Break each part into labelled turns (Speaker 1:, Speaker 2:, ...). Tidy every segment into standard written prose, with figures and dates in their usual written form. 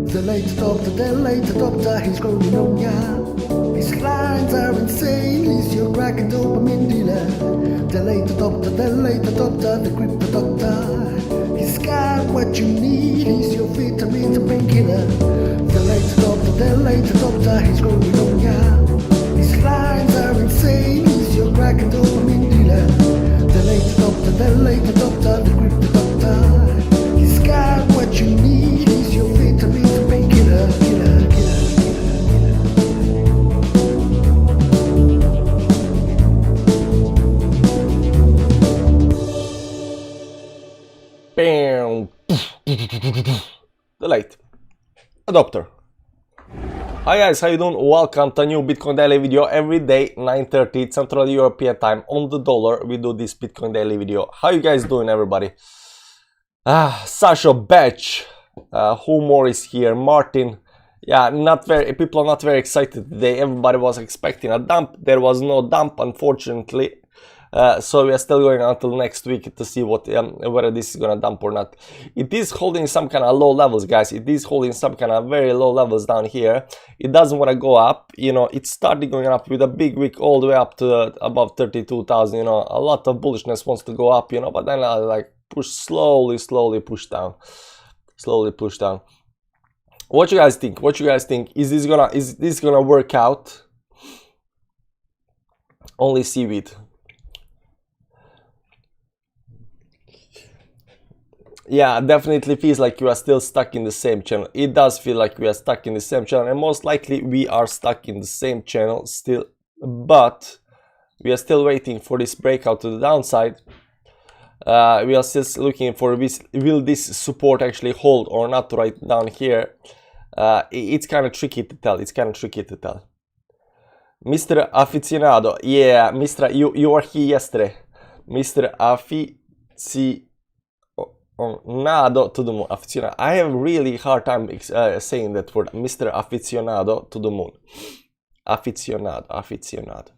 Speaker 1: The late adopter, he's growing on ya. His lines are insane, he's your crack and dopamine dealer. The late adopter, the crypto doctor. He's got what you need, he's your vitamins and painkiller. The late adopter, he's growing on ya. His lines are insane, he's your crack and dopamine dealer. The late adopter, the crypto doctor. He's got what you need, he's your vitamins and painkiller.
Speaker 2: Bam. The late adopter. Hi guys, how you doing? Welcome to a new Bitcoin daily video. Every day 9:30 Central European time on the dollar we do this Bitcoin daily video. How you guys doing, everybody? Sasha Batch, who more is here? Martin. Yeah, people are not very excited today. Everybody was expecting a dump. There was no dump, unfortunately. So we are still going until next week to see what whether this is gonna dump or not. It is holding some kind of low levels, guys. It is holding some kind of very low levels down here. It doesn't want to go up. You know, it started going up with a big wick all the way up to above 32,000. You know, a lot of bullishness wants to go up. You know, but then like push slowly push down, What you guys think? Is this gonna work out? Only seaweed. Yeah, definitely feels like you are still stuck in the same channel. It does feel like we are stuck in the same channel, and most likely we are stuck in the same channel still, but we are still waiting for this breakout to the downside. We are still looking for this. Will this support actually hold or not right down here? It's kind of tricky to tell. Mr. Aficionado, yeah, Mr. You were here yesterday. Mr. Aficionado to the moon. Aficionado. I have really hard time saying that word. Mr. Aficionado to the moon. Aficionado.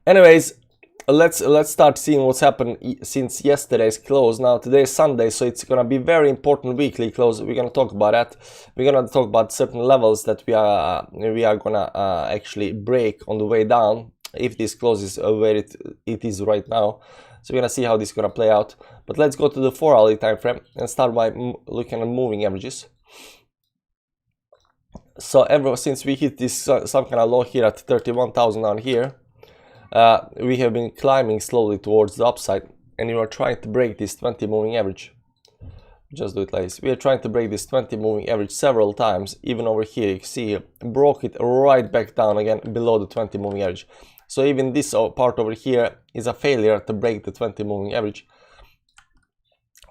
Speaker 2: Anyways, let's start seeing what's happened since yesterday's close. Now today is Sunday, so it's gonna be very important weekly close. We're gonna talk about that. We're gonna talk about certain levels that we are gonna actually break on the way down if this closes where it is right now. So we're gonna see how this is gonna play out. But let's go to the 4-hourly time frame and start by looking at moving averages. So ever since we hit this some kind of low here at 31,000 down here, we have been climbing slowly towards the upside, and we are trying to break this 20 moving average. Just do it like this. We are trying to break this 20 moving average several times. Even over here, you can see here, broke it right back down again below the 20 moving average. So even this part over here is a failure to break the 20 moving average.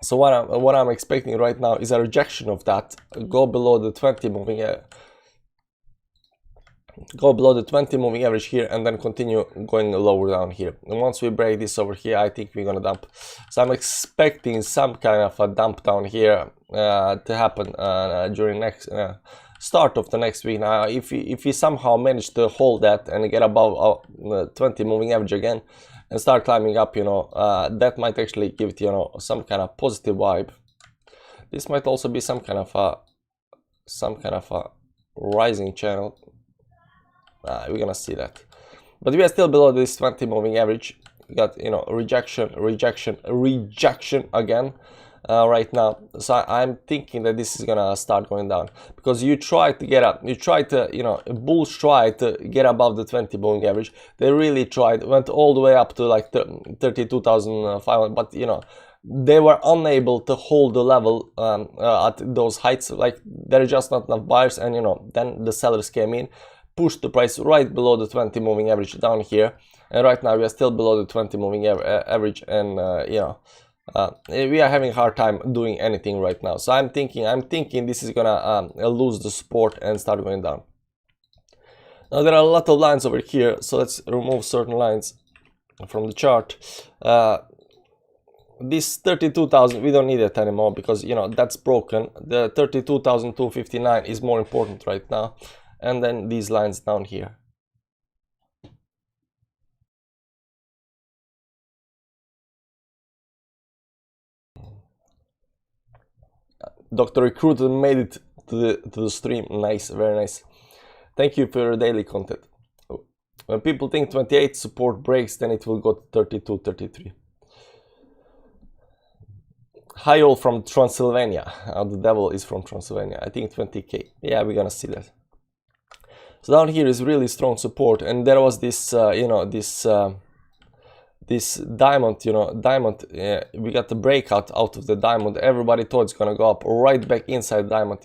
Speaker 2: So what I'm expecting right now is a rejection of that. Go below the 20 moving average here, and then continue going lower down here. And once we break this over here, I think we're gonna dump. So I'm expecting some kind of a dump down here to happen during next start of the next week. Now if we somehow manage to hold that and get above 20 moving average again and start climbing up, you know, that might actually give it, you know, some kind of positive vibe. This might also be some kind of a rising channel. We're gonna see that, but we are still below this 20 moving average. We got, you know, rejection again right now. So I'm thinking that this is gonna start going down, because you try to get up, you know, bulls try to get above the 20 moving average. They really tried, went all the way up to like 32,500, but you know, they were unable to hold the level at those heights. Like, there are just not enough buyers, and you know, then the sellers came in, pushed the price right below the 20 moving average down here, and right now we are still below the 20 moving average, and you know, we are having a hard time doing anything right now. So I'm thinking this is gonna lose the support and start going down. Now there are a lot of lines over here, so let's remove certain lines from the chart. This 32,000, we don't need it anymore, because you know, that's broken. The 32,259 is more important right now. And then these lines down here. Dr. Recruiter made it to the stream. Nice, very nice. Thank you for your daily content. When people think 28 support breaks, then it will go to 32, 33. Hi all from Transylvania. The devil is from Transylvania. I think 20k. Yeah, we're gonna see that. So down here is really strong support, and there was this, this diamond, we got the breakout out of the diamond. Everybody thought it's gonna go up right back inside diamond,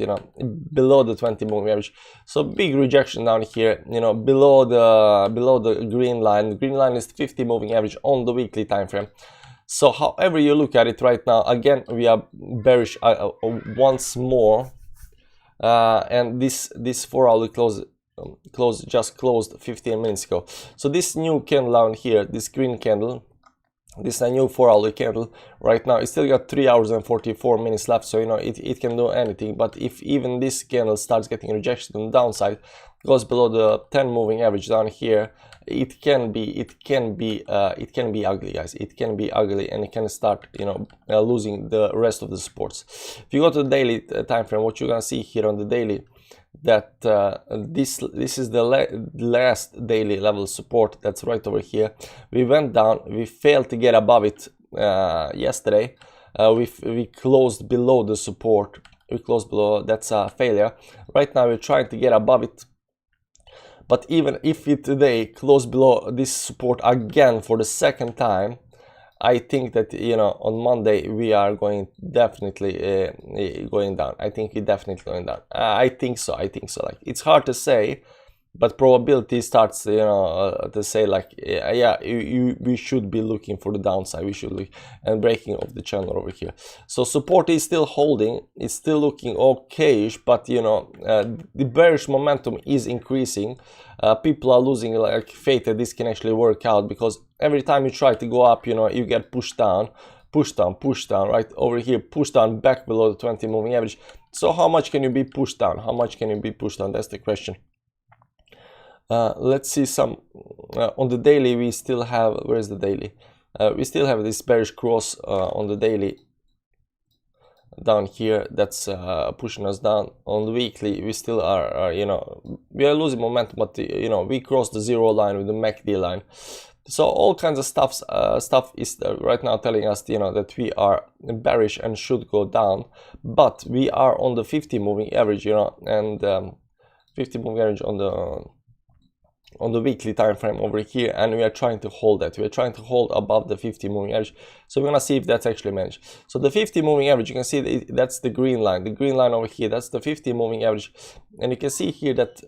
Speaker 2: below the 20 moving average. So big rejection down here, below the green line. The green line is 50 moving average on the weekly time frame. So however you look at it right now, again we are bearish once more, and this 4-hourly just closed 15 minutes ago. So this new candle down here, this green candle, this is a new 4-hourly candle right now. It's still got 3 hours and 44 minutes left, so it can do anything. But if even this candle starts getting rejection on the downside, goes below the 10 moving average down here, it can be ugly, guys. It can be ugly, and it can start losing the rest of the supports. If you go to the daily time frame, what you're gonna see here on the daily, that this is the last daily level support. That's right over here. We went down, we failed to get above it yesterday. We closed below the support. We closed below. That's a failure. Right now we're trying to get above it, but even if we today close below this support again for the second time, I think that on Monday we are definitely going down. I think we're definitely going down. I think so. Like, it's hard to say, but probability starts to say like, yeah, we should be looking for the downside. We should look and breaking of the channel over here. So support is still holding. It's still looking okay-ish, but the bearish momentum is increasing. People are losing like faith that this can actually work out, because every time you try to go up, you get pushed down, right over here, pushed down back below the 20 moving average. So how much can you be pushed down? How much can you be pushed down? That's the question. Let's see some on the daily. We still have, where's the daily? We still have this bearish cross on the daily down here. That's pushing us down. On the weekly we still are we are losing momentum, but we crossed the zero line with the MACD line. So all kinds of stuff is right now telling us that we are bearish and should go down, but we are on the 50 moving average, and 50 moving average on the weekly time frame over here, and we are trying to hold that. We are trying to hold above the 50 moving average. So we're gonna see if that's actually managed. So the 50 moving average, you can see that's the green line. The green line over here, that's the 50 moving average, and you can see here that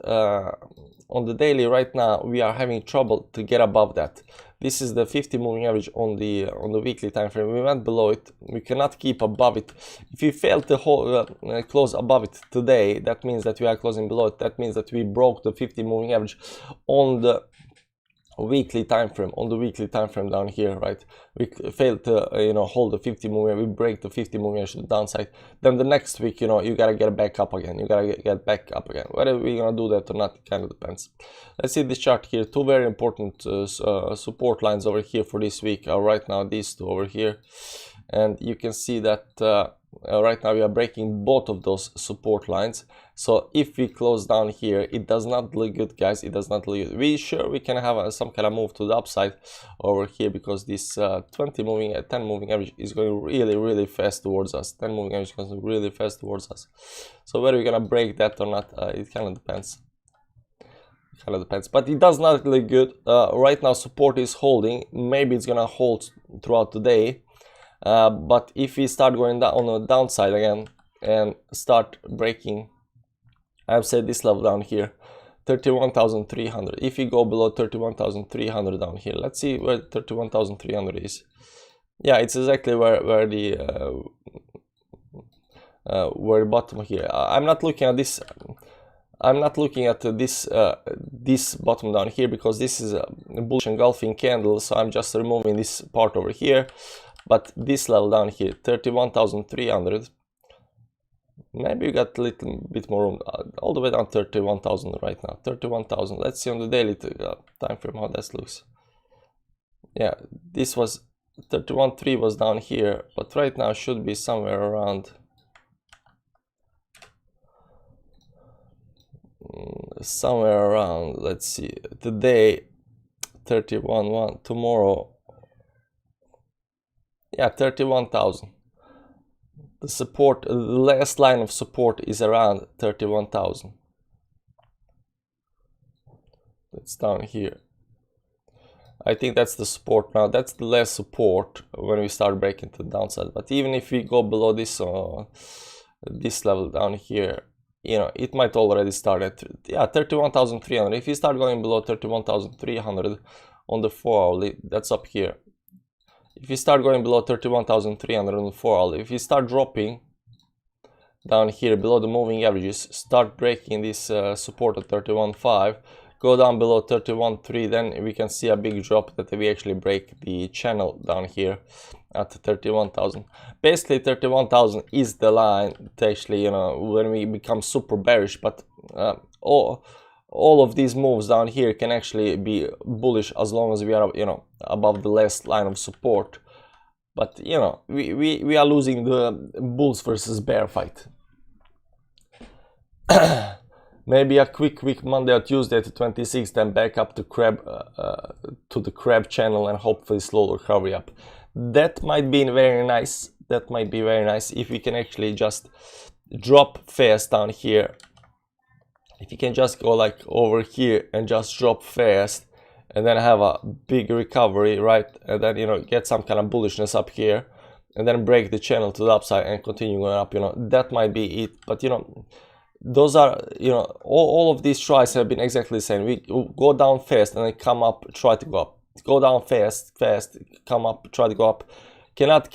Speaker 2: on the daily right now we are having trouble to get above that. This is the 50 moving average on the weekly time frame. We went below it. We cannot keep above it. If we fail to hold, close above it today, that means that we are closing below it. That means that we broke the 50 moving average on the weekly time frame. On the weekly time frame down here, right? We failed to hold the 50 moving. We break the 50 moving average to the downside. Then the next week, you gotta get back up again. You gotta get back up again. Whether we're gonna do that or not, it kind of depends. Let's see this chart here. Two very important support lines over here for this week are right now these two over here, and you can see that right now we are breaking both of those support lines. So if we close down here, it does not look good, guys. It does not look good. We can have some kind of move to the upside over here, because this 10 moving average is going really fast towards us. 10 moving average is going really fast towards us. So whether we're gonna break that or not, it kind of depends. But it does not look good right now. Support is holding. Maybe it's gonna hold throughout the day. But if we start going down on the downside again and start breaking, I've said this level down here, 31,300. If we go below 31,300 down here, let's see where 31,300 is. Yeah, it's exactly where the bottom here. I'm not looking at this. I'm not looking at this bottom down here, because this is a bullish engulfing candle. So I'm just removing this part over here. But this level down here, 31,300, maybe you got a little bit more room, all the way down 31,000 right now, 31,000. Let's see on the daily time frame how that looks. Yeah, this was 31.3 was down here, but right now should be somewhere around somewhere around, let's see, today 31.1, tomorrow, yeah, 31,000. The support, the last line of support is around 31,000. It's down here. I think that's the support now. That's the last support when we start breaking to the downside. But even if we go below this this level down here, you know, it might already start at, yeah, 31,300. If you start going below 31,300 on the 4 hourly, that's up here. If you start going below 31,300 on the 4 hourly, if you start dropping down here below the moving averages, start breaking this support at 31.5, go down below 31.3, then we can see a big drop that we actually break the channel down here at 31,000. Basically 31,000 is the line to actually, you know, when we become super bearish, but all of these moves down here can actually be bullish as long as we are, you know, above the last line of support. But, you know, we are losing the bulls versus bear fight. Maybe a quick Monday or Tuesday to 26, then back up to the crab channel and hopefully slow recovery up. That might be very nice. That might be very nice if we can actually just drop fast down here. If you can just go like over here and just drop fast and then have a big recovery, right? And then, you know, get some kind of bullishness up here and then break the channel to the upside and continue going up, you know, that might be it. But, you know, those are, you know, all of these tries have been exactly the same. We go down fast and then come up, try to go up. Go down fast, come up, try to go up. Cannot,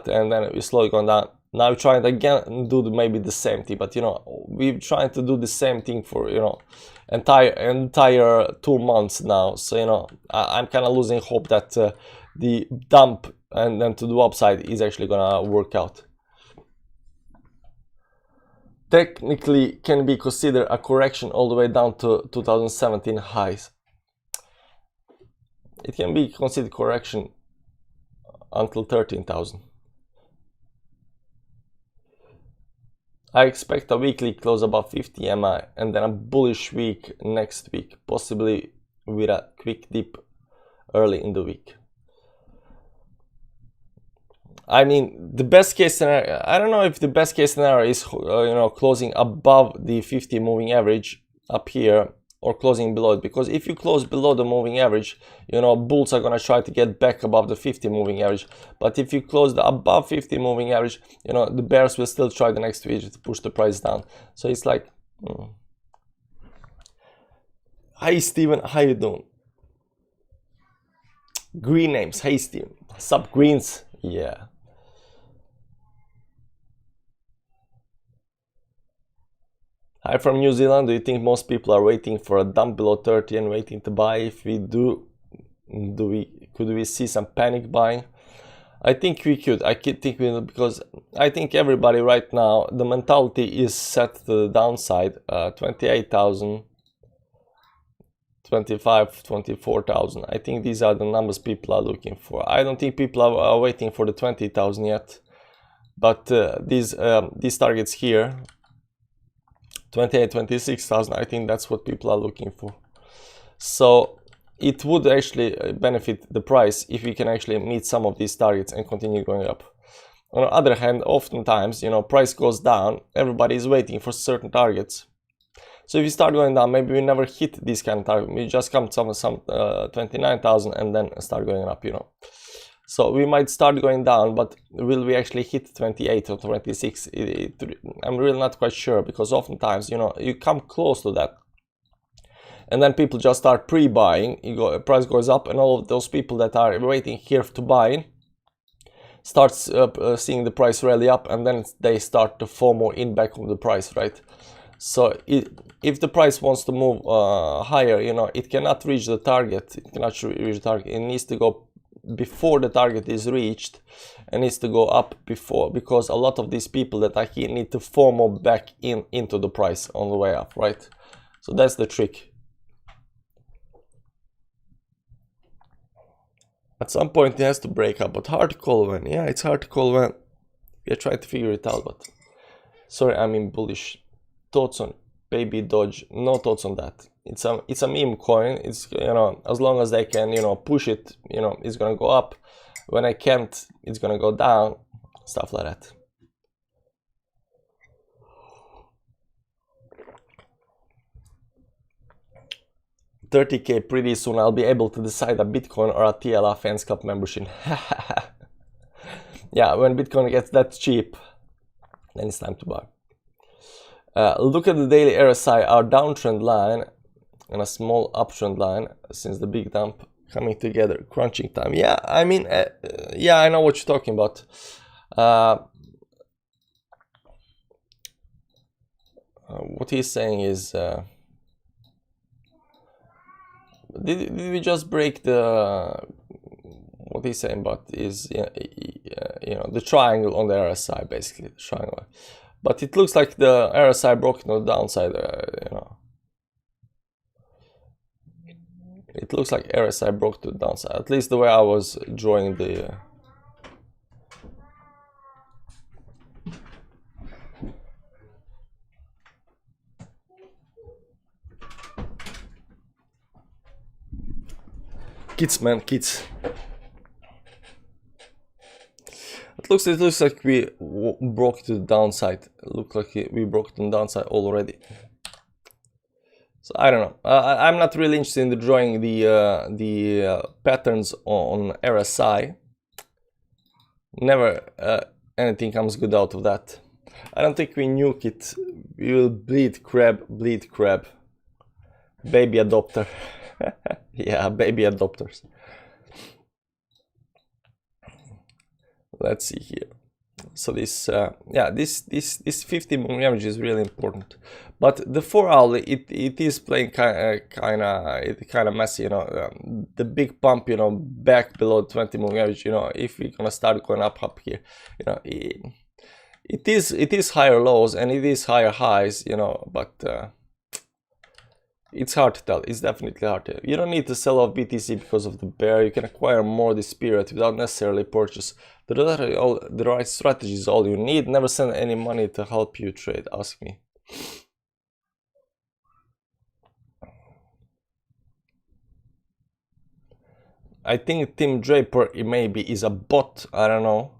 Speaker 2: and then we slowly going down. Now we're trying again and do maybe the same thing, but, you know, we're trying to do the same thing for, you know, entire 2 months now. So, you know, I'm kind of losing hope that the dump and then to the upside is actually gonna work out. Technically can be considered a correction all the way down to 2017 highs. It can be considered correction until 13,000. I expect a weekly close above 50 MI and then a bullish week next week, possibly with a quick dip early in the week. I mean, the best case scenario, I don't know if the best case scenario is, you know, closing above the 50 moving average up here or closing below it, because if you close below the moving average, you know, bulls are going to try to get back above the 50 moving average. But if you close the above 50 moving average, you know, the bears will still try the next week to push the price down. So it's like, Hi Steven, how you doing? Green names, hey Steven. Sub greens, yeah. Hi from New Zealand. Do you think most people are waiting for a dump below 30 and waiting to buy? If we do, could we see some panic buying? I think we could. I think we will, because I think everybody right now, the mentality is set to the downside. 28,000, 25, 24,000. I think these are the numbers people are looking for. I don't think people are waiting for the 20,000 yet, but these targets here, 28, 26,000, I think that's what people are looking for. So it would actually benefit the price if we can actually meet some of these targets and continue going up. On the other hand, oftentimes, you know, price goes down, everybody is waiting for certain targets. So if you start going down, maybe we never hit this kind of target. We just come to some 29,000 and then start going up, you know. So we might start going down, but will we actually hit 28 or 26? I'm really not quite sure, because oftentimes, you know, you come close to that and then people just start pre-buying. Price goes up and all of those people that are waiting here to buy in starts seeing the price rally up, and then they start to FOMO in back of the price, right? So if the price wants to move higher, you know, it cannot reach the target. It cannot reach the target. It needs to go before the target is reached, and needs to go up before, because a lot of these people that are here need to FOMO back into the price on the way up, right? So that's the trick. At some point it has to break up, but hard to call when. Yeah, it's hard to call when. We're trying to figure it out, but sorry, I'm in bullish. Thoughts on Baby Dodge, no thoughts on that. It's a meme coin. It's, you know, as long as they can, you know, push it, you know, it's gonna go up. When I can't, it's gonna go down, stuff like that. $30K pretty soon. I'll be able to decide a Bitcoin or a TLA Fans Club membership. Yeah, when Bitcoin gets that cheap, then it's time to buy. Look at the daily RSI, our downtrend line and a small uptrend line since the big dump coming together, crunching time. Yeah, I mean, yeah, I know what you're talking about. What he's saying is, did we just break the, what he's saying about is, you know, the triangle on the RSI, basically, the triangle. But it looks like the RSI broke on the downside, you know. It looks like RSI broke to the downside, at least the way I was drawing the... Kids, man, kids. It looks like we broke to the downside. It looks like we broke to the downside already. So I don't know. I'm not really interested in drawing the patterns on RSI. Never anything comes good out of that. I don't think we nuke it. We will bleed crab, baby adopter. Yeah, baby adopters. Let's see here. So this, yeah, this 50 moving average is really important. But the 4 hour, it is playing kind of messy, you know. The big pump, you know, back below 20 moving average, you know. If we're gonna start going up here, you know, it is higher lows and it is higher highs, you know. But it's hard to tell. It's definitely hard to tell. You don't need to sell off BTC because of the bear. You can acquire more this period without necessarily purchase. The right strategy is all you need. Never send any money to help you trade. Ask me. I think Tim Draper maybe is a bot. I don't know.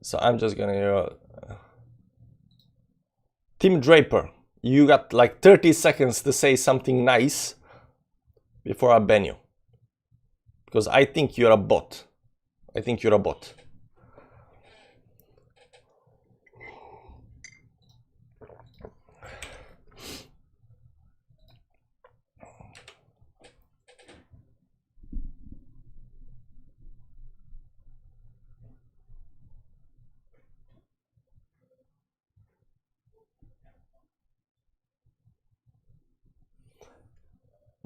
Speaker 2: So I'm just gonna Tim Draper, you got like 30 seconds to say something nice before I ban you. Because I think you're a bot. I think you're a bot.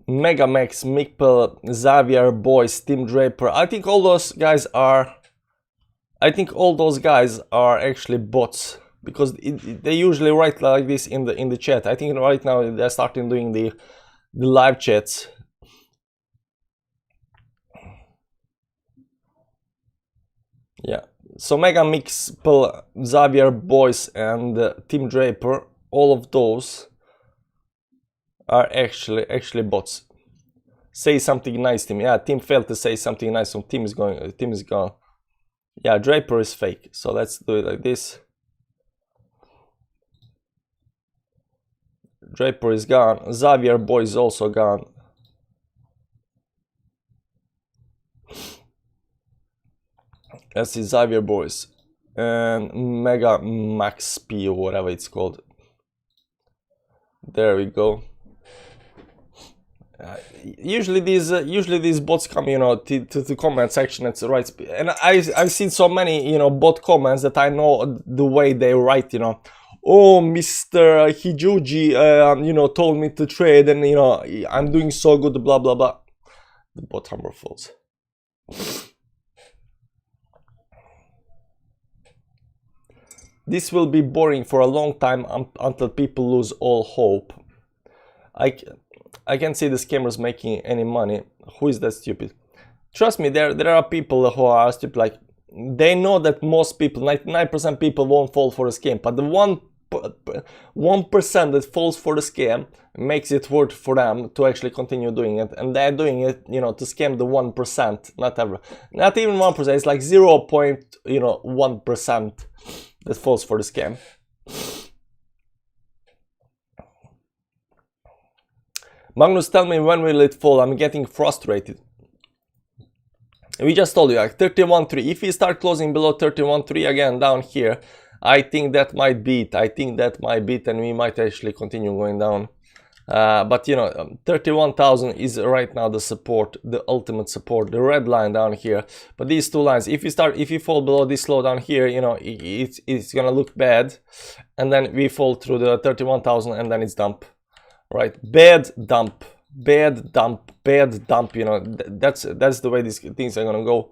Speaker 2: Megamax, Mikpel, Xavier, Boyce, Tim Draper. I think all those guys are actually bots, because they usually write like this in the chat. I think right now they're starting doing the live chats. Yeah. So Megamix, Xavier, Boyce, and Tim Draper, all of those are actually bots. Say something nice, Tim. Yeah, Tim failed to say something nice, so Tim is gone. Yeah, Draper is fake. So let's do it like this. Draper is gone. Xavier Boy is also gone. Let's see, Xavier Boys and Mega Max P or whatever it's called. There we go. Usually these bots come, you know, to the comment section at the right speed, and I've seen so many, you know, bot comments that I know the way they write, you know. Oh, Mr. Hijuji, you know, told me to trade, and you know, I'm doing so good, blah blah blah. The bot hammer falls. This will be boring for a long time until people lose all hope. I can't see the scammers making any money. Who is that stupid? Trust me, there are people who are stupid. Like, they know that most people, 99% people won't fall for the scam, but the 1% that falls for the scam makes it worth for them to actually continue doing it, and they're doing it, you know, to scam the 1%, not even 1%. It's like 0.1% that falls for the scam. Magnus, tell me, when will it fall? I'm getting frustrated. We just told you, like 31.3. If we start closing below 31.3 again down here, I think that might beat. And we might actually continue going down. But you know, 31,000 is right now the support, the ultimate support, the red line down here. But these two lines, if you fall below this low down here, you know, it's gonna look bad, and then we fall through the 31,000, and then it's dump, right? Bad dump. You know, that's the way these things are gonna go.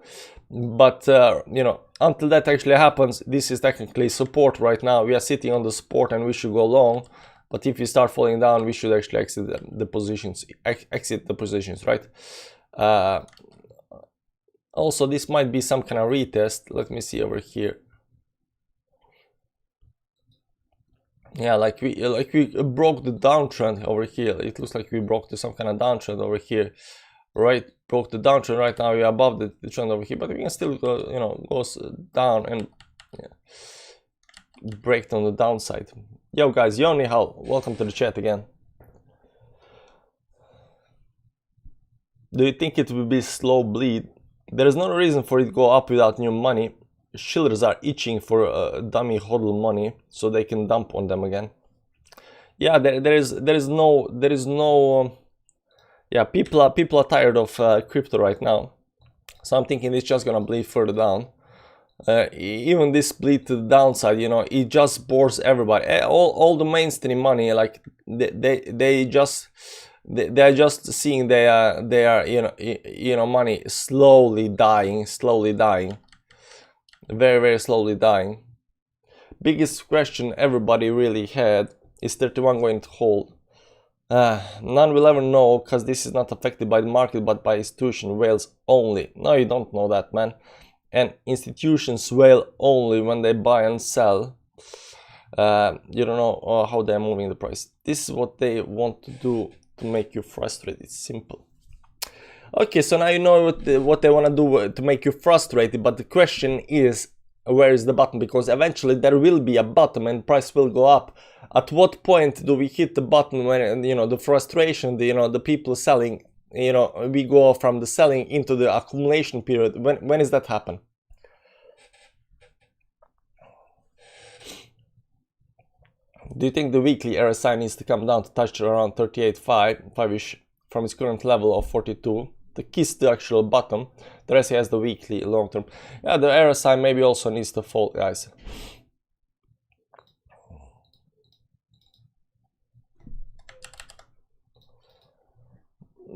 Speaker 2: But you know, until that actually happens, this is technically support right now. We are sitting on the support and we should go long. But if we start falling down, we should actually exit the positions, right? Also, this might be some kind of retest. Let me see over here. Yeah, like we broke the downtrend over here. It looks like we broke some kind of downtrend over here, right? Broke the downtrend. Right now we are above the trend over here, but we can still go, you know, goes down and break on the downside. Yo guys, Yoni Hal, welcome to the chat again. Do you think it will be slow bleed? There is no reason for it to go up without new money. Shillers are itching for dummy hodl money so they can dump on them again. Yeah, there is no yeah, people are tired of crypto right now, so I'm thinking it's just gonna bleed further down. Even this bleed to the downside, you know, it just bores everybody. All the mainstream money, like they are just seeing their you know money slowly dying, very slowly dying. Biggest question everybody really had is 31 going to hold? None will ever know, because this is not affected by the market but by institution whales only. No, you don't know that, man. And institutions whale only when they buy and sell. You don't know how they're moving the price. This is what they want to do to make you frustrated. It's simple. Okay, so now you know what they want to do to make you frustrated, but the question is, where is the bottom? Because eventually there will be a bottom and price will go up. At what point do we hit the bottom when, you know, the frustration, the people selling, you know, we go from the selling into the accumulation period? When does that happen? Do you think the weekly RSI needs to come down to touch around 38.5-ish from its current level of 42 to kiss the actual bottom? The RSI has the weekly long term. Yeah, the RSI maybe also needs to fall, guys.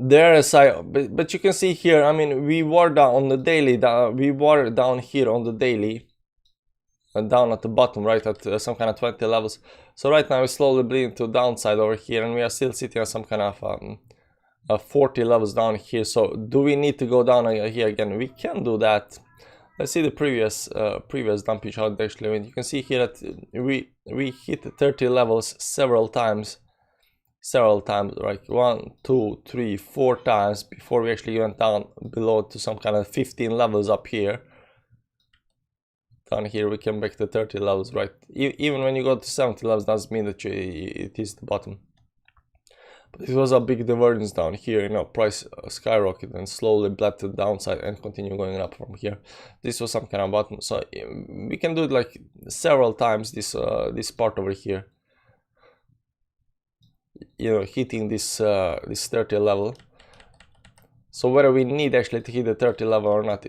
Speaker 2: The RSI, but you can see here, I mean, we were down on the daily, we were down here on the daily, and down at the bottom, right at some kind of 20 levels. So right now we're slowly bleeding to the downside over here, and we are still sitting on some kind of 40 levels down here. So do we need to go down here again? We can do that. Let's see the previous dumpage, how it actually went. You can see here that we hit 30 levels several times, like 1, 2, 3, 4 times before we actually went down below to some kind of 15 levels up here. Down here we came back to 30 levels, right? Even when you go to 70 levels, doesn't mean that it is the bottom. But it was a big divergence down here, you know, price skyrocketed and slowly bled to the downside and continue going up from here. This was some kind of bottom, so we can do it like several times, this part over here, you know, hitting this 30 level. So whether we need actually to hit the 30 level or not,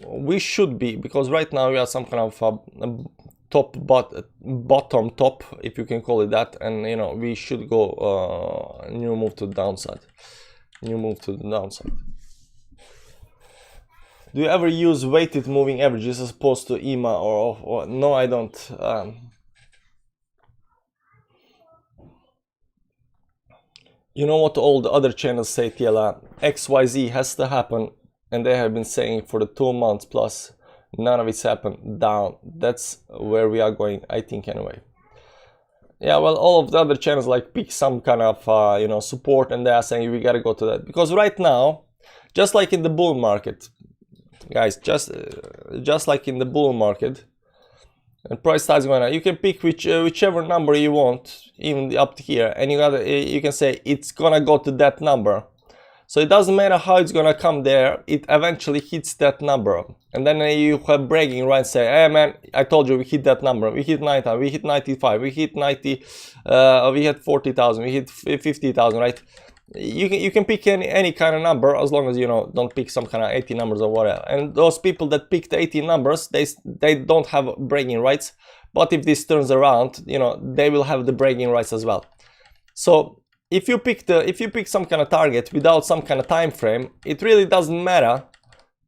Speaker 2: we should be, because right now we are some kind of bottom top, if you can call it that, and you know, we should go new move to the downside. Do you ever use weighted moving averages as opposed to EMA or no, I don't. You know what all the other channels say, TLA? XYZ has to happen, and they have been saying for the 2 months plus, none of it's happened. Down. That's where we are going, I think, anyway. Yeah, well, all of the other channels like pick some kind of you know, support, and they are saying we gotta go to that, because right now, just like in the bull market, guys, just like in the bull market, and price starts going up, you can pick whichever number you want, even up to here, and you can say it's gonna go to that number. So it doesn't matter how it's gonna come there, it eventually hits that number. And then you have bragging rights, say, hey man, I told you we hit that number, we hit 90, we hit 95, we hit 90, we hit 40,000, we hit 50,000, right? You can pick any kind of number, as long as, you know, don't pick some kind of 80 numbers or whatever. And those people that picked 80 numbers, they don't have bragging rights. But if this turns around, you know, they will have the bragging rights as well. So if you pick some kind of target without some kind of time frame, it really doesn't matter,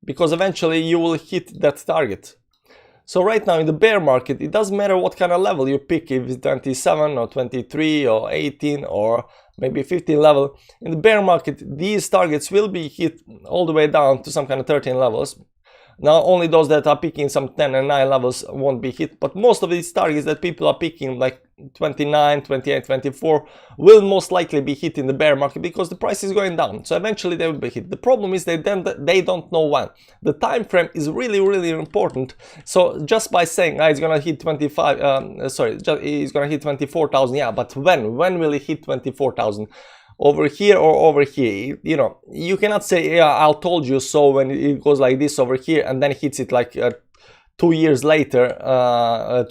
Speaker 2: because eventually you will hit that target. So right now in the bear market, it doesn't matter what kind of level you pick, if it's 27 or 23 or 18 or maybe 15 level. In the bear market, these targets will be hit all the way down to some kind of 13 levels. Now only those that are picking some 10 and 9 levels won't be hit, but most of these targets that people are picking, like 29, 28, 24, will most likely be hit in the bear market, because the price is going down. So eventually they will be hit. The problem is they don't know when. The time frame is really important. So just by saying it's gonna hit 25, it's gonna hit 24,000, yeah, but when will it hit 24,000? Over here or over here? You know, you cannot say, yeah, I told you so, when it goes like this over here and then hits it like 2 years later,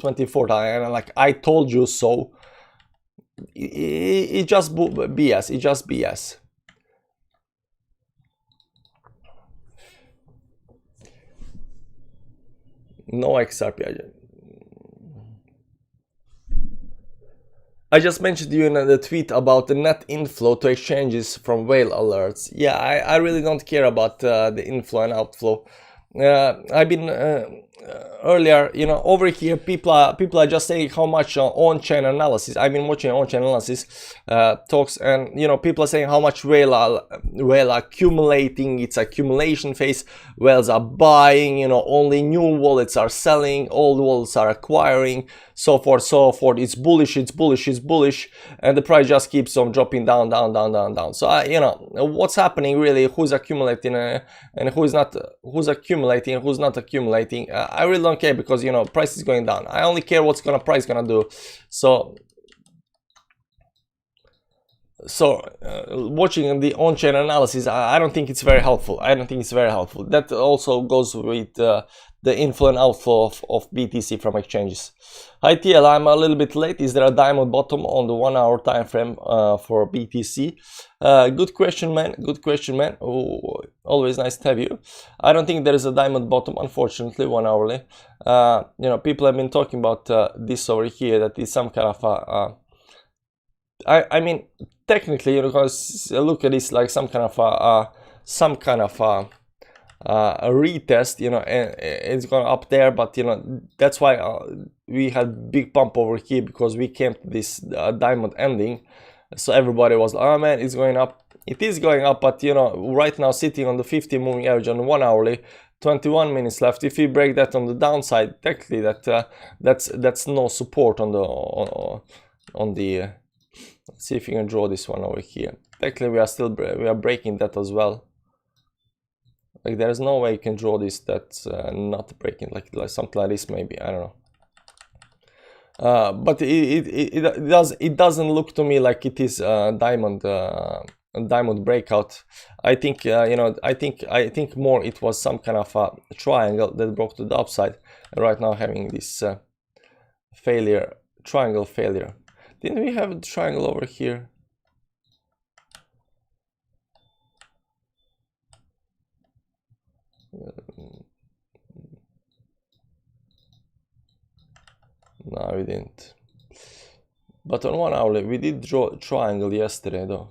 Speaker 2: 24,000, and like, I told you so. It just BS. It just BS. No XRP. I just mentioned to you in the tweet about the net inflow to exchanges from whale alerts. Yeah, I really don't care about the inflow and outflow. I've been earlier, you know, over here people are just saying how much on-chain analysis. I've been watching on-chain analysis talks, and you know, people are saying how much whale accumulating. It's accumulation phase. Whales are buying, you know, only new wallets are selling, old wallets are acquiring, so forth, so forth. It's bullish, it's bullish, it's bullish, and the price just keeps on dropping down. So you know, what's happening really? Who's accumulating and who's not? Who's accumulating and who's not accumulating? I really don't care, because, you know, price is going down. I only care what's price gonna do. So watching the on-chain analysis, I don't think it's very helpful. That also goes with the inflow and outflow of BTC from exchanges. Hi TL, I'm a little bit late. Is there a diamond bottom on the 1 hour time frame for BTC? Good question, man. Oh, always nice to have you. I don't think there is a diamond bottom, unfortunately, 1 hourly. You know, people have been talking about this over here, that is some kind of I mean, technically, you know, because look at this like some kind of a retest, you know, and it's gone up there, but you know, that's why we had big pump over here, because we came to this diamond ending. So everybody was like, oh man, it's going up. It is going up, but you know, right now sitting on the 50 moving average on 1 hourly, 21 minutes left. If we break that on the downside, technically that's no support on the let's see if you can draw this one over here. Technically we are breaking that as well. Like, there's no way you can draw this that's not breaking, like something like this maybe, I don't know. But it doesn't look to me like it is diamond breakout. I think you know, I think more it was some kind of a triangle that broke to the upside, and right now having this triangle failure. Didn't we have a triangle over here? No, we didn't. But on 1 hourly, we did draw a triangle yesterday, though.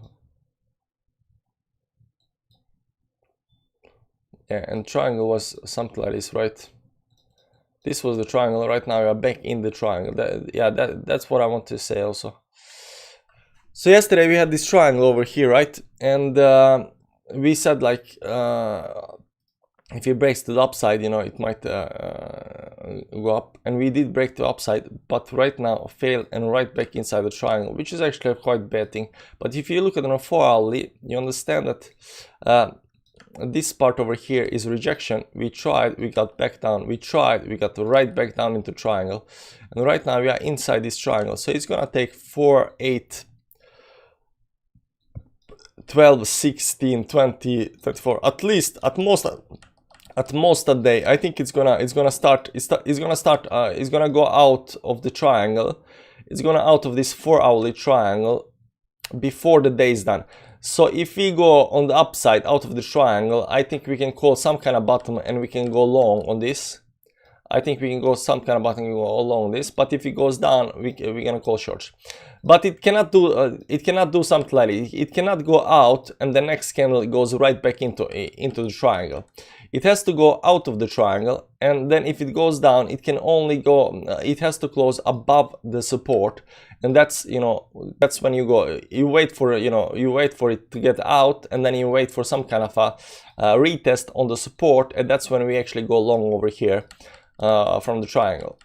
Speaker 2: Yeah, and triangle was something like this, right? This was the triangle. Right now we are back in the triangle. That's what I want to say also. So yesterday we had this triangle over here, right? And we said like if it breaks to the upside, you know, it might go up, and we did break to upside, but right now failed and right back inside the triangle, which is actually a quite bad thing. But if you look at it on a 4-hourly, you understand that this part over here is rejection. We tried, we got back down, we tried, we got right back down into triangle, and right now we are inside this triangle. So it's gonna take 4, 8, 12, 16, 20, 24, at least, at most a day. I think it's gonna go out of the triangle. It's gonna out of this 4-hourly triangle before the day is done. So if we go on the upside out of the triangle, I think we can call some kind of bottom and we can go long on this. I think we can go some kind of bottom and go along this. But if it goes down, we're gonna call shorts. But it cannot do something like it. It cannot go out and the next candle goes right back into the triangle. It has to go out of the triangle, and then if it goes down, it can only go. It has to close above the support, and that's, you know, that's when you go. You wait for, you know, you wait for it to get out, and then you wait for some kind of a retest on the support, and that's when we actually go long over here from the triangle.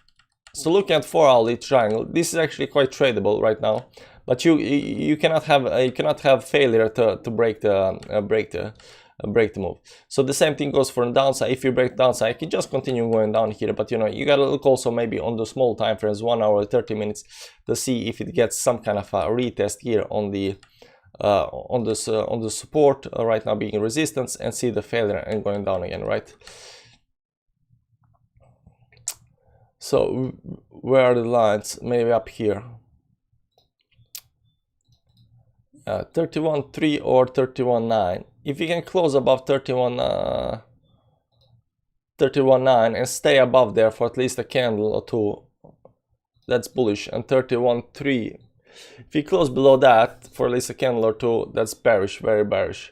Speaker 2: So looking at 4-hourly triangle, this is actually quite tradable right now, but you cannot have failure to break the move. So the same thing goes for the downside. If you break the downside, you can just continue going down here, but you know, you gotta look also maybe on the small time frames, 1 hour, 30 minutes, to see if it gets some kind of a retest here on the support right now being resistance, and see the failure and going down again, right? So where are the lines? Maybe up here, 31.3 or 31.9. If you can close above 31.9 and stay above there for at least a candle or two, that's bullish. And 31.3, if you close below that for at least a candle or two, that's bearish, very bearish.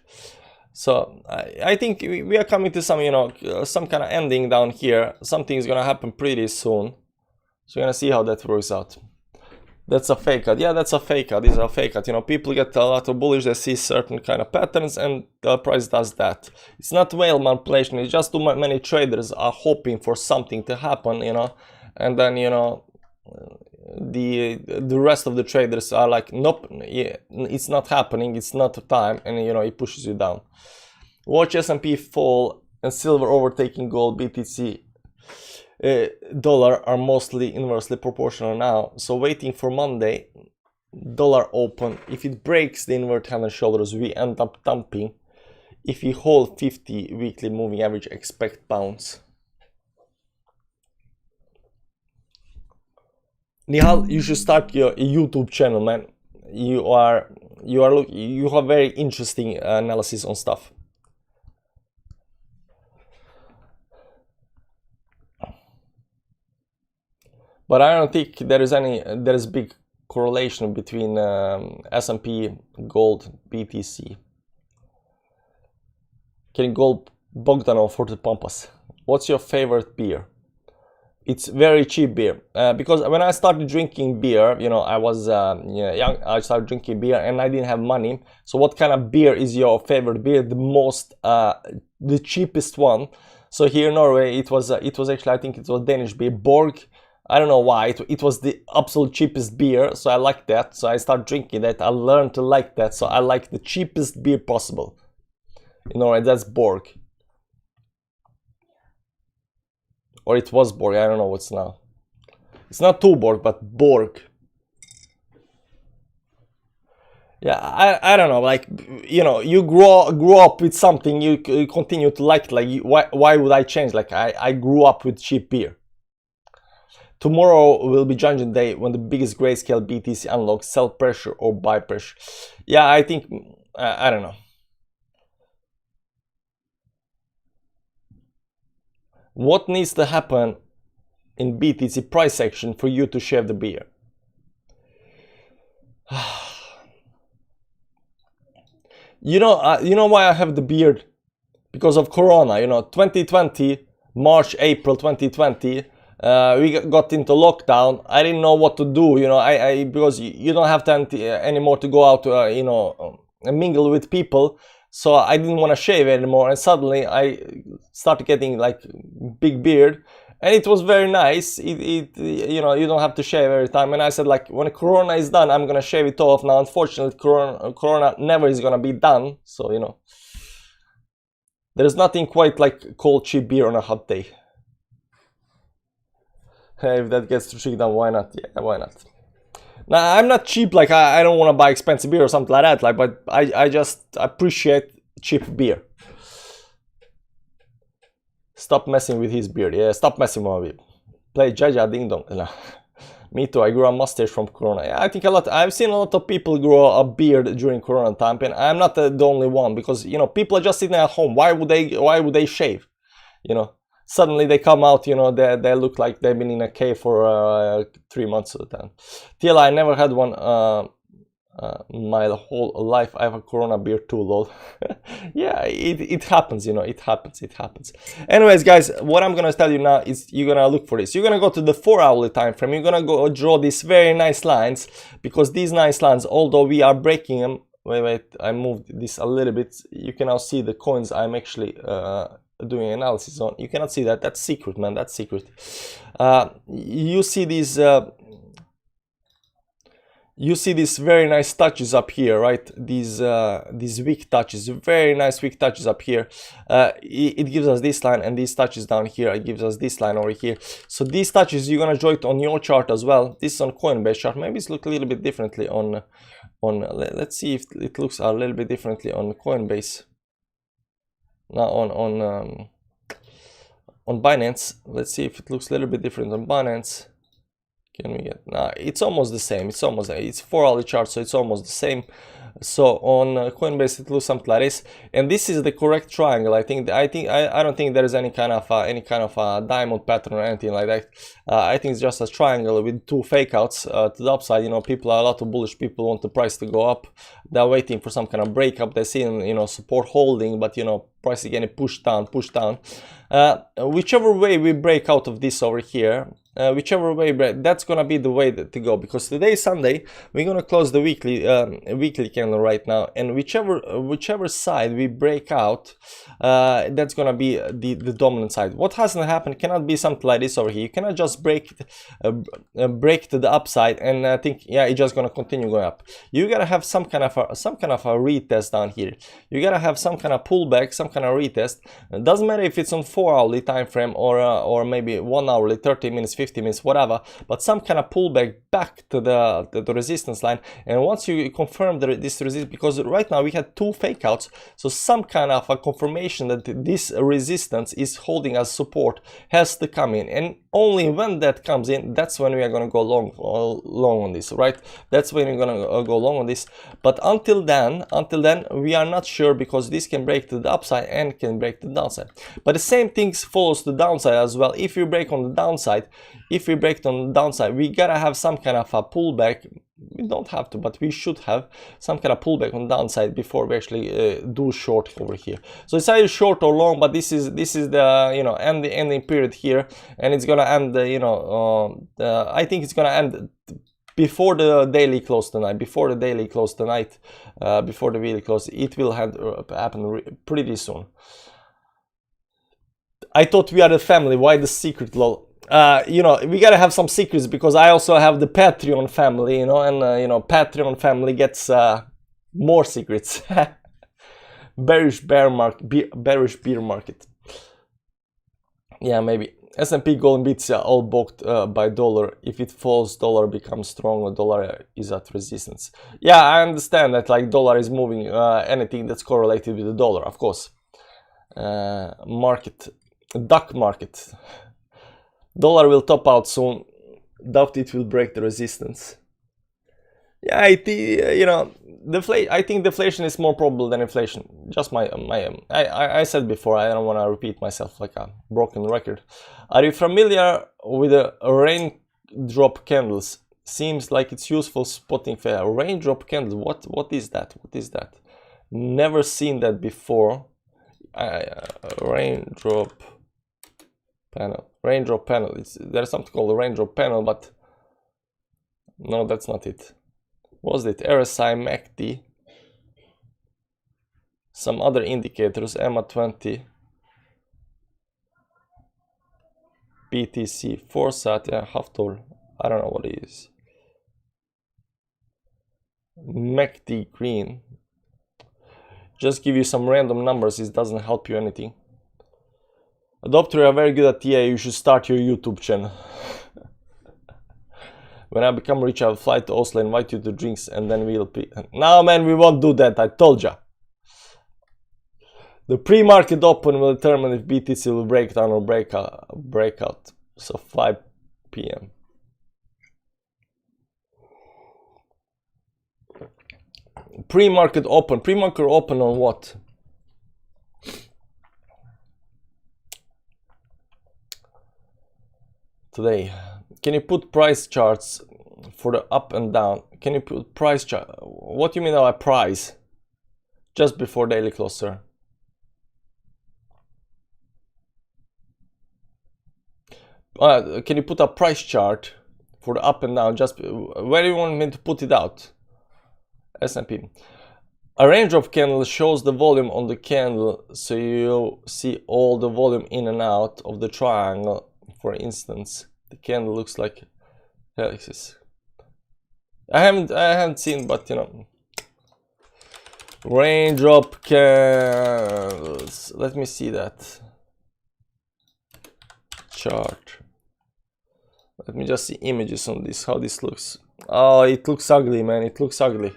Speaker 2: So I think we are coming to some, you know, some kind of ending down here. Something is gonna happen pretty soon, so we're gonna see how that works out. That's a fake out. Yeah, that's a fake out. This is a fake out. You know, people get a lot of bullish, they see certain kind of patterns, and the price does that. It's not whale manipulation. It's just too many traders are hoping for something to happen, you know, and then, you know, the rest of the traders are like, nope, yeah, it's not happening, it's not time, and you know, it pushes you down. Watch S&P fall and silver overtaking gold, BTC, dollar are mostly inversely proportional now. So waiting for Monday, dollar open. If it breaks the inverted hand and shoulders, we end up dumping. If we hold 50 weekly moving average, expect bounce. Nihal, you should start your YouTube channel, man. You have very interesting analysis on stuff. But I don't think there is big correlation between S&P, gold, BTC. Can gold Bogdanov for the Pampas? What's your favorite beer? It's very cheap beer, because when I started drinking beer, you know, I was young. I started drinking beer and I didn't have money. So what kind of beer is your favorite beer? The cheapest one. So here in Norway, it was actually, I think it was Danish beer, Borg. I don't know why, it was the absolute cheapest beer, so I liked that. So I started drinking that. I learned to like that. So I like the cheapest beer possible. In Norway, that's Borg. Or it was Borg, I don't know what's now. It's not Tuborg, but Borg. Yeah, I don't know, like, you know, you grow up with something, you continue to like why would I change? Like, I grew up with cheap beer. Tomorrow will be judging day when the biggest grayscale BTC unlocks, sell pressure or buy pressure. Yeah, I think, I don't know. What needs to happen in BTC price action for you to shave the beard? You know why I have the beard? Because of Corona. You know, 2020, March, April 2020, we got into lockdown. I didn't know what to do, you know, because you don't have time anymore to go out, you know, and mingle with people. So I didn't want to shave anymore, and suddenly I started getting like big beard, and it was very nice. You know, you don't have to shave every time. And I said, like, when Corona is done, I'm gonna shave it off. Now, unfortunately, Corona never is gonna be done. So, you know, there's nothing quite like cold cheap beer on a hot day. If that gets too tricky, then why not? Yeah, why not? Now, I'm not cheap, like I don't want to buy expensive beer or something like that, like, but I just appreciate cheap beer. Stop messing with his beard. Yeah, stop messing with my beard. Play Jaja Ding Dong. No. Me too, I grew a mustache from Corona. Yeah, I think I've seen a lot of people grow a beard during Corona time, and I'm not the only one, because, you know, people are just sitting at home. Why would they shave? You know, suddenly they come out, you know, they look like they've been in a cave for 3 months at a time. TL, I never had one my whole life. I have a Corona beard too, lol. Yeah, it happens, you know, it happens. Anyways, guys, what I'm gonna tell you now is you're gonna look for this. You're gonna go to the 4-hourly time frame. You're gonna go draw these very nice lines, because these nice lines, although we are breaking them, wait, I moved this a little bit. You can now see the coins I'm actually doing analysis on. You cannot see that. That's secret, man. That's secret. You see these very nice touches up here, right? These weak touches, very nice weak touches up here. It gives us this line, and these touches down here, it gives us this line over here. So these touches, you're gonna draw it on your chart as well. This is on Coinbase chart. Maybe it's look a little bit differently on let's see if it looks a little bit differently on Coinbase. Now on Binance, let's see if it looks a little bit different on Binance. Can we get, nah, it's almost the same. It's 4-hourly chart, so it's almost the same. So on Coinbase it looks something like this, and this is the correct triangle. I don't think there is any kind of diamond pattern or anything like that. I think it's just a triangle with 2 fake outs to the upside. You know, a lot of bullish people want the price to go up. They're waiting for some kind of breakup. They're seeing, you know, support holding, but, you know, price is getting pushed down. Whichever way we break out of this over here, whichever way, that's gonna be the way to go, because today is Sunday. We're gonna close the weekly candle right now, and whichever side we break out, that's gonna be the dominant side. What hasn't happened cannot be something like this over here. You cannot just break to the upside and think, yeah, it's just gonna continue going up. You gotta have some kind of a retest down here. You gotta have some kind of pullback, some kind of retest. It doesn't matter if it's on 4-hourly time frame or maybe 1-hourly, 30 minutes, 50 minutes, whatever, but some kind of pullback back to the resistance line. And once you confirm this resistance, because right now we had 2 fake outs, so some kind of a confirmation that this resistance is holding as support has to come in, and only when that comes in, that's when we are going to go long on this, right? That's when we're going to go long on this. But until then, we are not sure, because this can break to the upside and can break to the downside. But the same things follows the downside as well. If we break on the downside, we gotta have some kind of a pullback. We don't have to, but we should have some kind of pullback on the downside before we actually do short over here. So it's either short or long, but this is the, you know, ending period here, and it's gonna end, you know, I think it's gonna end before the daily close tonight. Before the daily close, it will happen pretty soon. I thought we are the family. Why the secret, lol? You know, we gotta have some secrets, because I also have the Patreon family, you know, and you know, Patreon family gets more secrets. Bearish bear market. Yeah, maybe. S&P gold beats all booked by dollar. If it falls, dollar becomes stronger. Dollar is at resistance. Yeah, I understand that, like, dollar is moving. Anything that's correlated with the dollar, of course. Duck market. Dollar will top out soon. Doubt it will break the resistance. Yeah, you know, I think deflation is more probable than inflation. Just I said before, I don't want to repeat myself like a broken record. Are you familiar with the raindrop candles? Seems like it's useful spotting fair. Raindrop candles. What is that? Never seen that before. Raindrop panel, raindrop panel. There's something called a raindrop panel, but no, that's not it. What was it? RSI, MACD, some other indicators, EMA 20, BTC, Forsat, yeah, Haftor, I don't know what it is. MACD green. Just give you some random numbers, it doesn't help you anything. Adopter, you are very good at TA, you should start your YouTube channel. When I become rich, I'll fly to Oslo, invite you to drinks, and then we'll pay. No, man, we won't do that, I told ya. The pre-market open will determine if BTC will break down or breakout. So 5 p.m. Pre-market open. Pre-market open on what? Today. Can you put price charts for the up and down? Can you put price chart? What do you mean by price? Just before daily close, sir. Can you put a price chart for the up and down? Just where do you want me to put it out? S&P. A range of candles shows the volume on the candle, so you see all the volume in and out of the triangle. For instance, the candle looks like helices. I haven't seen, but you know, range of candles. Let me see that chart. Let me just see images on this, how this looks. Oh, it looks ugly, man, it looks ugly.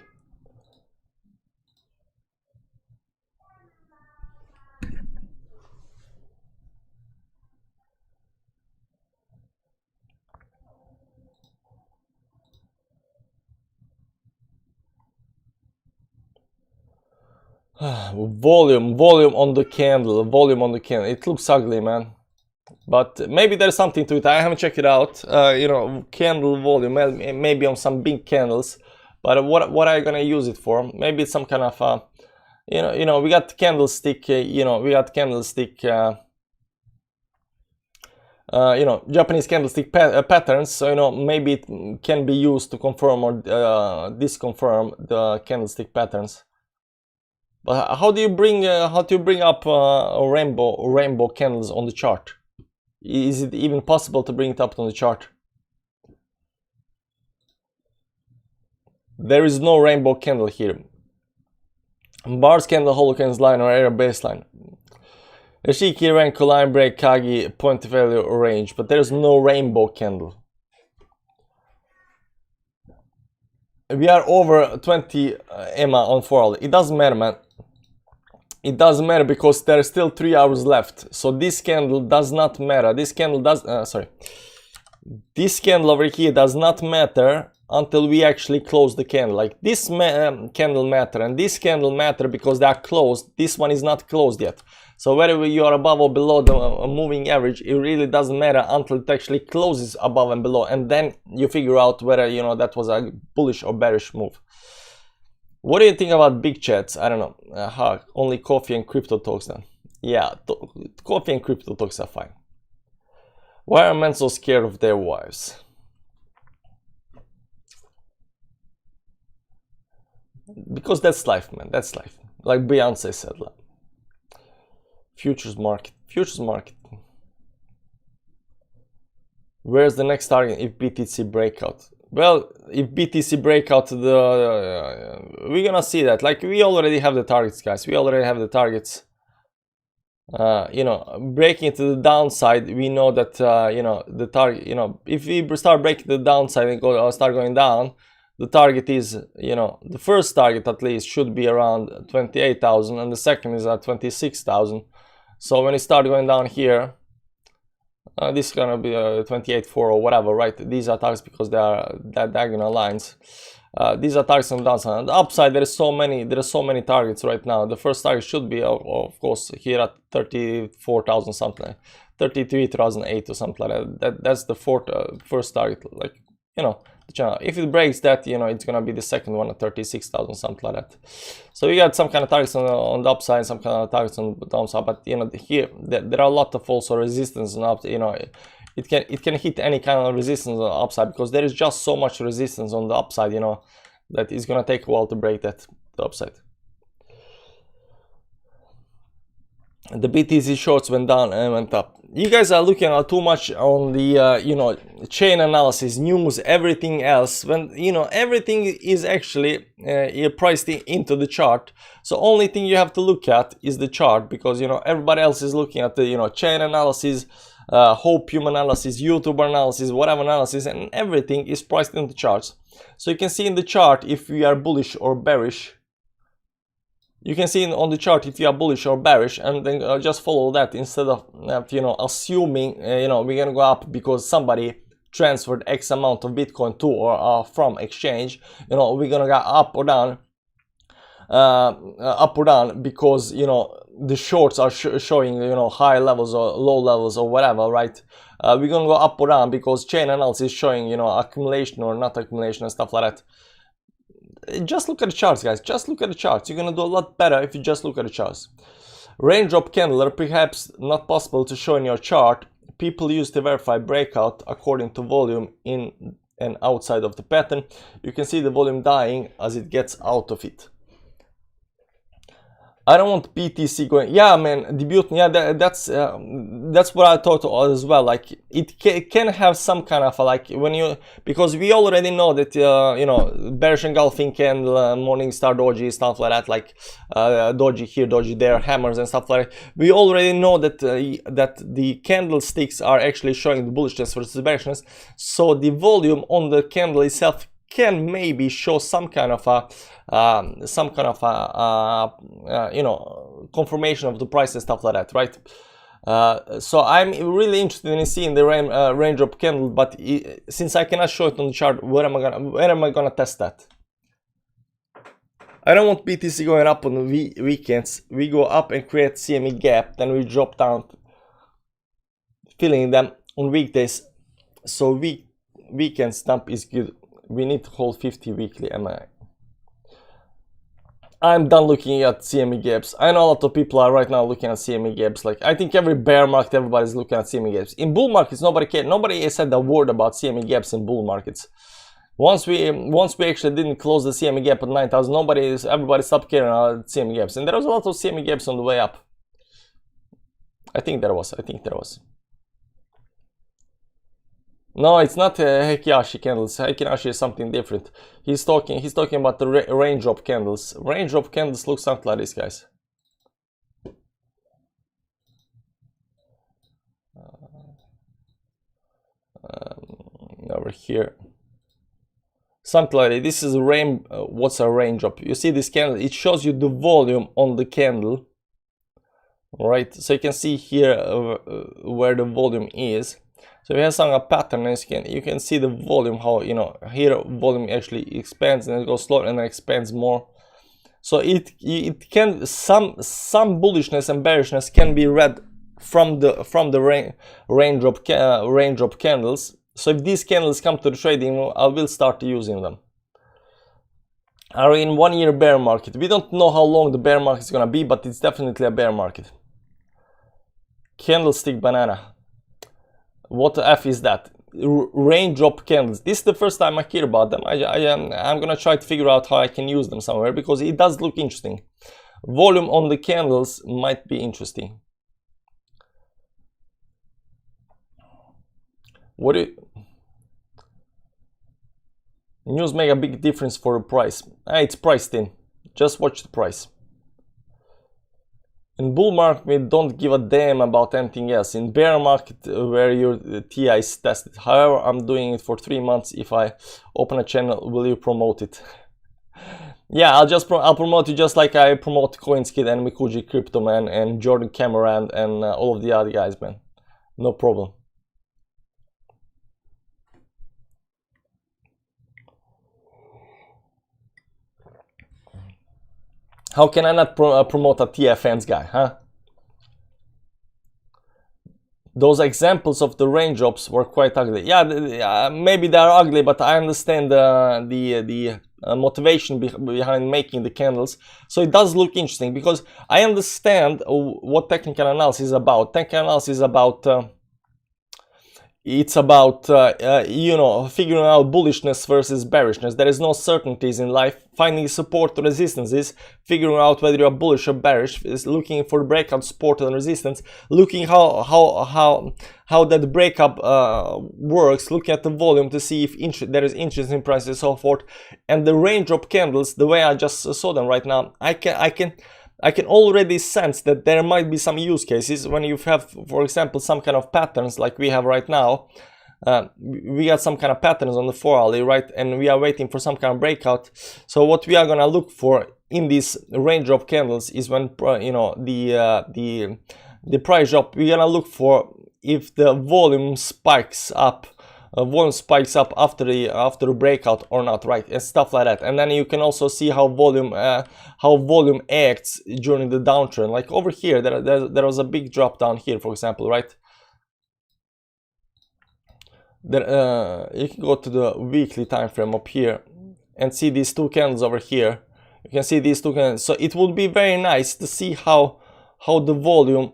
Speaker 2: Volume on the candle, it looks ugly, man. But maybe there's something to it. I haven't checked it out. You know, candle volume, maybe on some big candles. But what are you gonna use it for? Maybe it's some kind of you know, we got candlestick. You know, we got candlestick. You know, Japanese candlestick patterns. So you know, maybe it can be used to confirm or disconfirm the candlestick patterns. But how do you bring up a rainbow candles on the chart? Is it even possible to bring it up on the chart? There is no rainbow candle here. Bars candle, hollow candles line or area baseline. Ashiki, Renko, line break, Kagi, point of value or range, but there's no rainbow candle. We are over 20 EMA on 4 hour. It doesn't matter, man. It doesn't matter because there are still 3 hours left. So this candle does not matter. This candle does, this candle over here does not matter until we actually close the candle. Like this candle matter and this candle matter because they are closed. This one is not closed yet. So whether you are above or below the moving average, it really doesn't matter until it actually closes above and below. And then you figure out whether, you know, that was a bullish or bearish move. What do you think about big chats? I don't know. Only coffee and crypto talks then. Yeah, coffee and crypto talks are fine. Why are men so scared of their wives? Because that's life, man. That's life. Like Beyonce said. Like, futures market. Futures market. Where's the next target if BTC breakout? Well, if BTC breakout, we're gonna see that. Like we already have the targets, guys. We already have the targets. You know, breaking to the downside, we know that you know, the target. You know, if we start breaking the downside and start going down, the target is, you know, the first target at least should be around 28,000, and the second is at 26,000. So when it start going down here. This is gonna be 28.4 or whatever, right? These are targets because they are diagonal lines. These are targets on the downside. On the upside, there are so many targets right now. The first target should be, of course, here at 34,000 something, 33,008 or something like that. That's the first target. Like, you know, If it breaks that, you know, it's gonna be the second one at 36,000, something like that. So we got some kind of targets on the upside, some kind of targets on the downside, but you know, here there are a lot of also resistance on up. You know, it can hit any kind of resistance on the upside, because there is just so much resistance on the upside, you know, that it's gonna take a while to break that the upside. The BTC shorts went down and went up. You guys are looking at too much on the you know, chain analysis, news, everything else, when you know everything is actually priced into the chart. So only thing you have to look at is the chart, because you know everybody else is looking at the, you know, chain analysis, Hopium analysis, YouTube analysis, whatever analysis, and everything is priced into charts. So you can see in the chart if we are bullish or bearish. You can see on the chart if you are bullish or bearish, and then just follow that instead of you know, assuming you know, we're gonna go up because somebody transferred X amount of Bitcoin to or from exchange. You know, we're gonna go up or down because you know the shorts are showing, you know, high levels or low levels or whatever, right? We're gonna go up or down because chain analysis is showing, you know, accumulation or not accumulation and stuff like that. Just look at the charts, guys. Just look at the charts. You're gonna do a lot better if you just look at the charts. Raindrop candle are perhaps not possible to show in your chart. People use to verify breakout according to volume in and outside of the pattern. You can see the volume dying as it gets out of it. I don't want BTC going. Yeah, man, debuting. Yeah, that's what I thought as well. Like it can have some kind of like when you, because we already know that you know, bearish engulfing candle, Morningstar doji, stuff like that, like doji here, doji there, hammers and stuff like that. We already know that that the candlesticks are actually showing the bullishness versus bearishness. So the volume on the candle itself can maybe show some kind of a you know, confirmation of the price and stuff like that, right? So I'm really interested in seeing the raindrop candle, but since I cannot show it on the chart, where am I gonna test that? I don't want BTC going up on the weekends. We go up and create CME gap, then we drop down, filling them on weekdays. So weekend stamp is good. We need to hold 50 weekly MI. I'm done looking at CME gaps. I know a lot of people are right now looking at CME gaps. Like, I think every bear market, everybody's looking at CME gaps. In bull markets, nobody cared. Nobody said a word about CME gaps in bull markets. Once we actually didn't close the CME gap at 9,000, everybody stopped caring about CME gaps. And there was a lot of CME gaps on the way up. I think there was. No, it's not Heikiashi candles. Heikiashi is something different. He's talking about the raindrop candles. Raindrop candles look something like this, guys. Over here, something like that. This is a what's a raindrop? You see this candle? It shows you the volume on the candle, right? So you can see here where the volume is. So we have some pattern, and you can see the volume, how, you know, here volume actually expands and it goes slow and then expands more. So it can, some bullishness and bearishness can be read from the raindrop candles. So if these candles come to the trading, I will start using them. Are we in 1 year bear market? We don't know how long the bear market is gonna be, but it's definitely a bear market. Candlestick banana. What the F is that? Raindrop candles. This is the first time I hear about them. I'm gonna try to figure out how I can use them somewhere, because it does look interesting. Volume on the candles might be interesting. News make a big difference for the price. It's priced in. Just watch the price. In bull market, we don't give a damn about anything else. In bear market, where your TI is tested. However, I'm doing it for 3 months. If I open a channel, will you promote it? Yeah, I'll promote you just like I promote Coinskid and Mikuji Crypto, man, and Jordan Cameron and all of the other guys, man. No problem. How can I not promote a TFNs guy, huh? those examples of the range drops were quite ugly. Yeah, maybe they are ugly, but I understand the motivation behind making the candles. So it does look interesting, because I understand what technical analysis is about. Technical analysis is about it's about you know, figuring out bullishness versus bearishness. There is no certainties in life. Finding support and resistances, figuring out whether you are bullish or bearish, is looking for breakout, support and resistance, looking how that breakup works, looking at the volume to see if there is interest in prices and so forth. And the range drop candles, the way I just saw them right now, I can already sense that there might be some use cases when you have, for example, some kind of patterns like we have right now. We got some kind of patterns on the 4-hourly, right? And we are waiting for some kind of breakout. So what we are gonna look for in these range drop candles is when you know, the price drop. We're gonna look for if the volume spikes up. After the breakout or not, right? And stuff like that. And then you can also see how volume acts during the downtrend. Like over here, there was a big drop down here, for example, right? There, you can go to the weekly time frame up here and see these two candles over here. You can see these two candles. So it would be very nice to see how the volume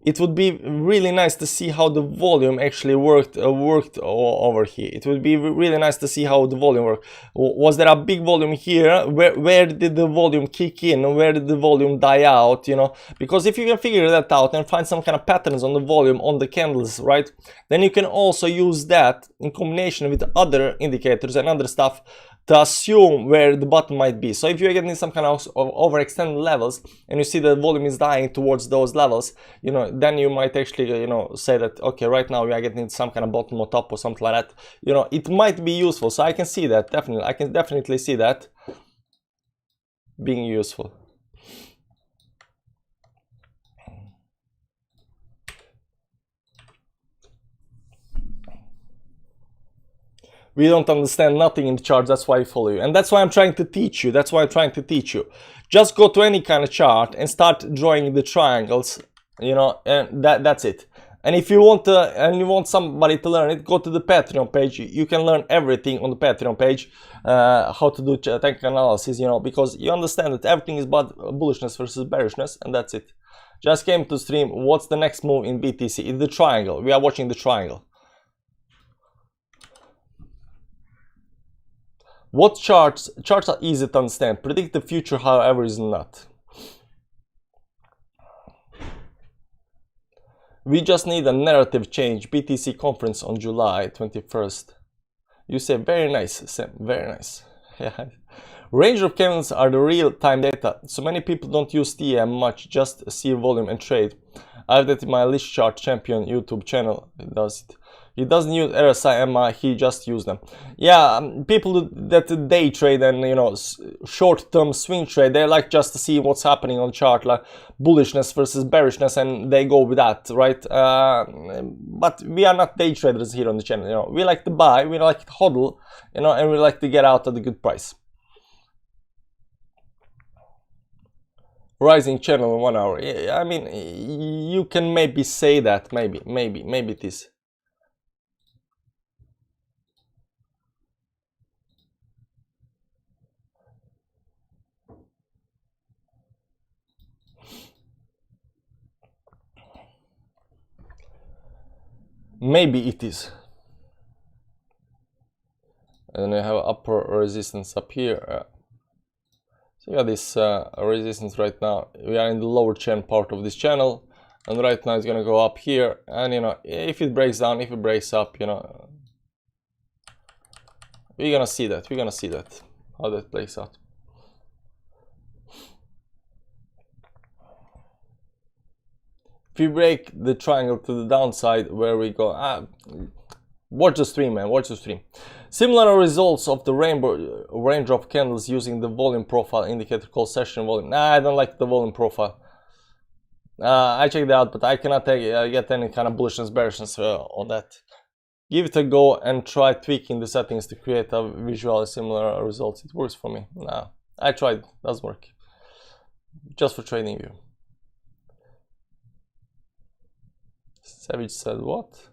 Speaker 2: it would be really nice to see how the volume actually worked over here. It would be really nice to see how the volume worked. Was there a big volume here? Where did the volume kick in? Where did the volume die out? You know, because if you can figure that out and find some kind of patterns on the volume on the candles, right, then you can also use that in combination with other indicators and other stuff to assume where the bottom might be. So if you're getting some kind of overextended levels and you see the volume is dying towards those levels, you know, then you might actually, you know, say that, okay, right now we are getting some kind of bottom or top or something like that. You know, it might be useful. So I can see that, definitely. I can definitely see that being useful. We don't understand nothing in the charts, that's why I follow you. And that's why I'm trying to teach you. That's why I'm trying to teach you. Just go to any kind of chart and start drawing the triangles, you know, and that's it. And if you want somebody to learn it, go to the Patreon page. You can learn everything on the Patreon page, how to do technical analysis, you know, because you understand that everything is about bullishness versus bearishness, and that's it. Just came to stream. What's the next move in BTC? It's the triangle. We are watching the triangle. What charts are easy to understand. Predict the future, however, is not. We just need a narrative change. BTC conference on July 21st. You say very nice, Sam. Very nice. Yeah. Range of candles are the real-time data. So many people don't use TM much, just see volume and trade. I have that in my list chart champion YouTube channel. It does it. He doesn't use RSI MA, he just uses them. Yeah, people that day trade and, you know, short-term swing trade, they like just to see what's happening on the chart, like bullishness versus bearishness, and they go with that, right? But we are not day traders here on the channel, you know. We like to buy, we like to hodl, you know, and we like to get out at a good price. Rising channel in 1 hour. I mean, you can maybe say that, maybe it is. Maybe it is. And I have upper resistance up here. So you got this resistance right now. We are in the lower channel part of this channel, and right now it's gonna go up here. And you know, if it breaks down, if it breaks up, you know, we're gonna see that. We're gonna see that how that plays out. If we break the triangle to the downside, where we go, watch the stream, man, watch the stream. Similar results of the range of candles using the volume profile indicator called session volume. Nah, I don't like the volume profile. I checked it out, but I cannot get any kind of bullishness, bearishness on that. Give it a go and try tweaking the settings to create a visually similar results. It works for me. Nah, I tried, it doesn't work. just for trading view. Savage said what?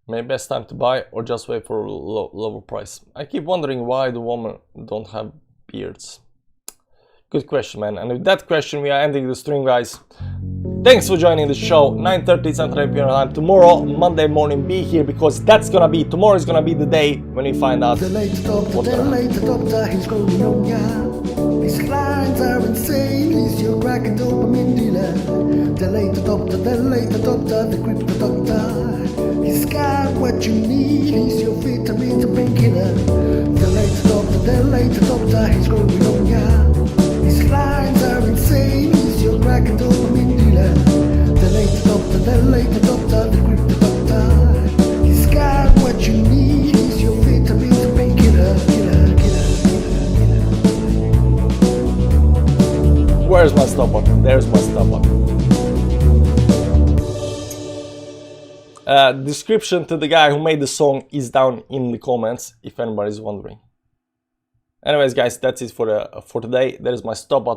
Speaker 2: Maybe best time to buy or just wait for a lower price. I keep wondering why the women don't have beards. Good question, man. And with that question, we are ending the stream, guys. Thanks for joining the show. 9:30 Central European time. Tomorrow, Monday morning, be here because tomorrow is gonna be the day when we find out
Speaker 1: The late adopter,
Speaker 2: what's
Speaker 1: the
Speaker 2: gonna
Speaker 1: late
Speaker 2: happen.
Speaker 1: adopter, he's going on, yeah. His lines are insane, he's your crack and dopamine dealer. The late adopter, the crypto doctor. He's got what you need, he's your vitamins and painkiller. The late adopter, he's going on, yeah. His lines are insane, he's your crack and dopamine dealer. The late adopter, the crypto doctor. He's got what you need, he's your vitamins and painkiller.
Speaker 2: Where's my stop button? There's my stop button. Description to the guy who made the song is down in the comments if anybody's wondering. Anyways, guys, that's it for today. There is my stop button.